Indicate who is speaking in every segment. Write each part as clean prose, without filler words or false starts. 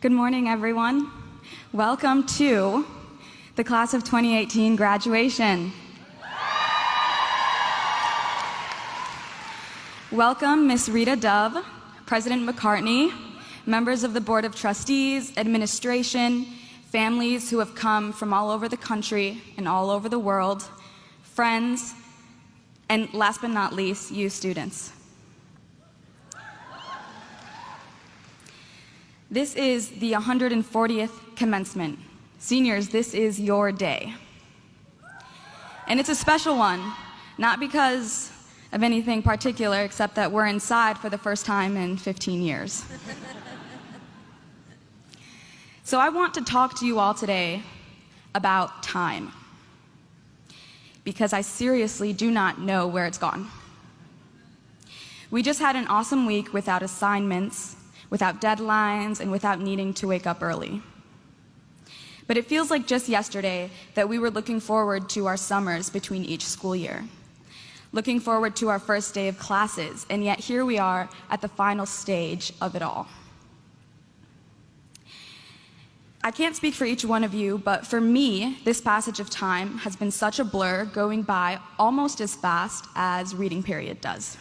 Speaker 1: Good morning, everyone. Welcome to the Class of 2018 graduation. Welcome, Ms. Rita Dove, President McCartney, members of the Board of Trustees, administration, families who have come from all over the country and all over the world, friends, and last but not least, you students. This is the 140th commencement. Seniors, this is your day. And it's a special one, not because of anything particular, except that we're inside for the first time in 15 years. So I want to talk to you all today about time, because I seriously do not know where it's gone. We just had an awesome week without assignments, without deadlines, and without needing to wake up early. But it feels like just yesterday that we were looking forward to our summers between each school year, looking forward to our first day of classes, and yet here we are at the final stage of it all. I can't speak for each one of you, but for me, this passage of time has been such a blur, going by almost as fast as reading period does.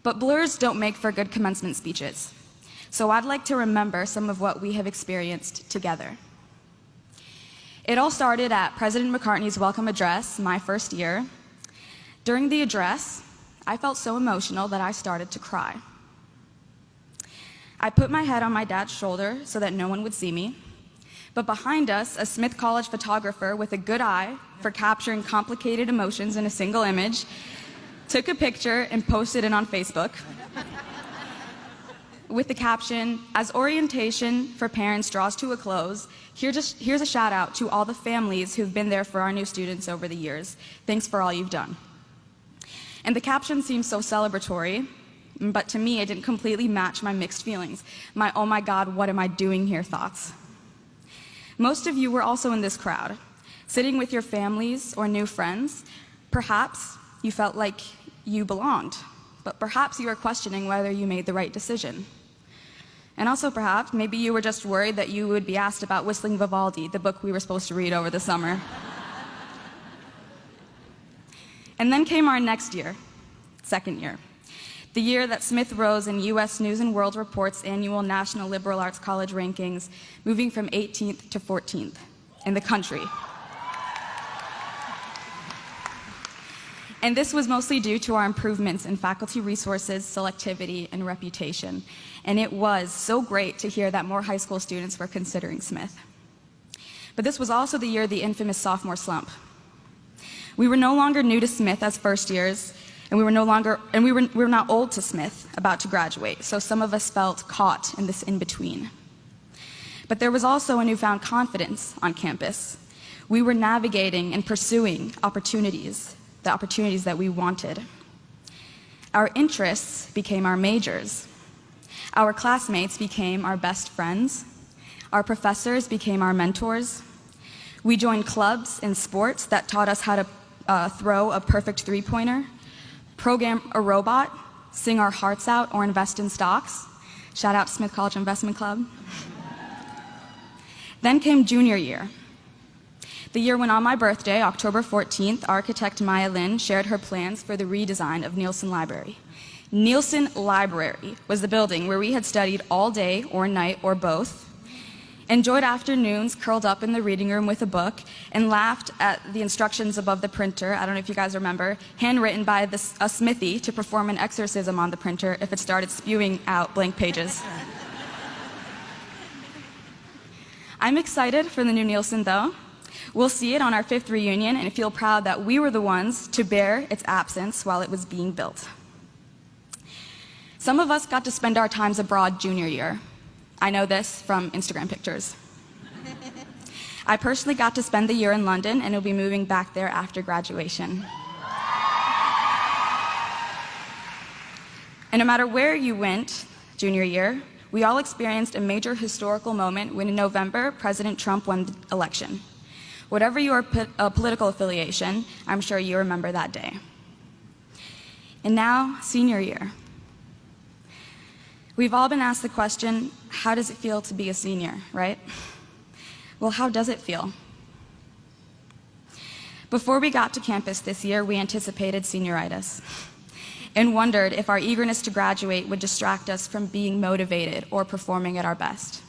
Speaker 1: But blurs don't make for good commencement speeches, so I'd like to remember some of what we have experienced together. It all started at President McCartney's welcome address, my first year. During the address, I felt so emotional that I started to cry. I put my head on my dad's shoulder so that no one would see me, but behind us, a Smith College photographer with a good eye for capturing complicated emotions in a single image took a picture and posted it on Facebook with the caption, "As orientation for parents draws to a close, here's a shout out to all the families who've been there for our new students over the years. Thanks for all you've done." And the caption seemed so celebratory, but to me it didn't completely match my mixed feelings, my "oh my God, what am I doing here" thoughts. Most of you were also in this crowd, sitting with your families or new friends. Perhaps you felt like you belonged, but perhaps you were questioning whether you made the right decision. And also perhaps, maybe you were just worried that you would be asked about Whistling Vivaldi, the book we were supposed to read over the summer. And then came our next year, second year, the year that Smith rose in U.S. News & World Report's annual National Liberal Arts College rankings, moving from 18th to 14th in the country. And this was mostly due to our improvements in faculty resources, selectivity, and reputation. And it was so great to hear that more high school students were considering Smith. But this was also the year of the infamous sophomore slump. We were no longer new to Smith as first years, and we were not old to Smith, about to graduate, so some of us felt caught in this in-between. But there was also a newfound confidence on campus. We were navigating and pursuing opportunities, the opportunities that we wanted. Our interests became our majors. Our classmates became our best friends. Our professors became our mentors. We joined clubs and sports that taught us how to throw a perfect three-pointer, program a robot, sing our hearts out, or invest in stocks. Shout out to Smith College Investment Club. Then came junior year, the year when on my birthday, October 14th, architect Maya Lin shared her plans for the redesign of Nielsen Library. Nielsen Library was the building where we had studied all day or night or both, enjoyed afternoons curled up in the reading room with a book, and laughed at the instructions above the printer. I don't know if you guys remember, handwritten by a Smithy to perform an exorcism on the printer if it started spewing out blank pages. I'm excited for the new Nielsen, though. We'll see it on our 5th reunion and feel proud that we were the ones to bear its absence while it was being built. Some of us got to spend our times abroad junior year. I know this from Instagram pictures. I personally got to spend the year in London and will be moving back there after graduation. And no matter where you went junior year, we all experienced a major historical moment when in November, President Trump won the election. Whatever your political affiliation, I'm sure you remember that day. And now, senior year. We've all been asked the question, how does it feel to be a senior, right? Well, how does it feel? Before we got to campus this year, we anticipated senioritis and wondered if our eagerness to graduate would distract us from being motivated or performing at our best.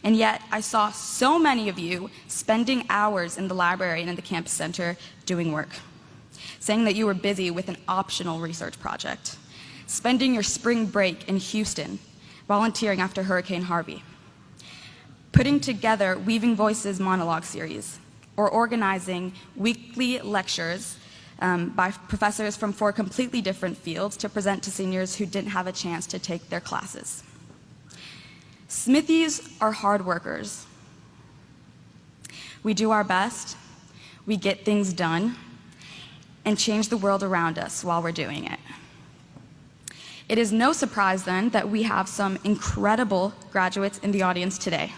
Speaker 1: And yet, I saw so many of you spending hours in the library and in the campus center doing work, saying that you were busy with an optional research project, spending your spring break in Houston, volunteering after Hurricane Harvey, putting together Weaving Voices monologue series, or organizing weekly lectures by professors from 4 completely different fields to present to seniors who didn't have a chance to take their classes. Smithies are hard workers. We do our best, we get things done, and change the world around us while we're doing it. It is no surprise then that we have some incredible graduates in the audience today.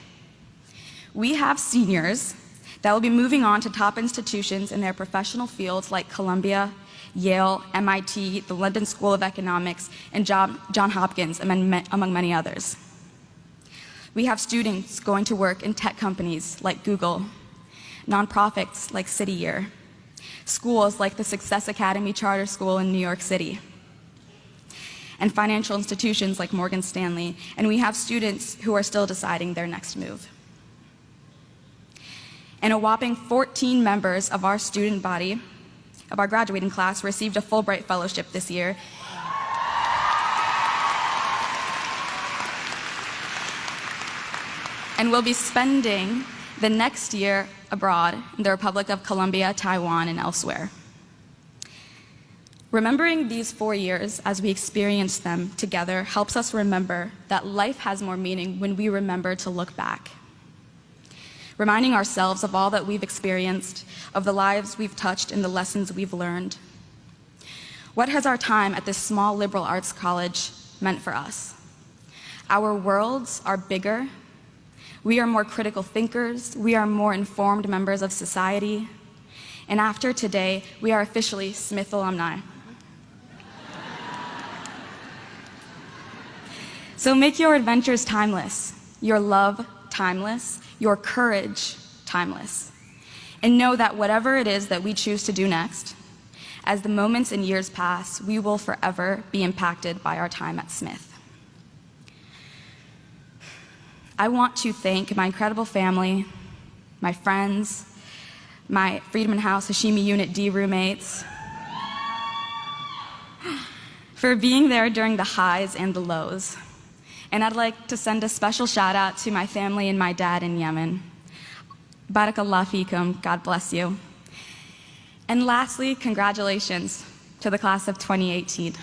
Speaker 1: We have seniors that will be moving on to top institutions in their professional fields like Columbia, Yale, MIT, the London School of Economics, and John Hopkins, among many others. We have students going to work in tech companies like Google, nonprofits like City Year, schools like the Success Academy Charter School in New York City, and financial institutions like Morgan Stanley, and we have students who are still deciding their next move. And a whopping 14 members of our student body, of our graduating class, received a Fulbright Fellowship this year. And will be spending the next year abroad in the Republic of Colombia, Taiwan, and elsewhere. Remembering these 4 years as we experience them together helps us remember that life has more meaning when we remember to look back. Reminding ourselves of all that we've experienced, of the lives we've touched and the lessons we've learned. What has our time at this small liberal arts college meant for us? Our worlds are bigger. We are more critical thinkers. We are more informed members of society. And after today, we are officially Smith alumni. So make your adventures timeless, your love timeless, your courage timeless. And know that whatever it is that we choose to do next, as the moments and years pass, we will forever be impacted by our time at Smith. I want to thank my incredible family, my friends, my Friedman House Hashimi Unit D roommates, for being there during the highs and the lows. And I'd like to send a special shout out to my family and my dad in Yemen. Barakallah fikum, God bless you. And lastly, congratulations to the class of 2018.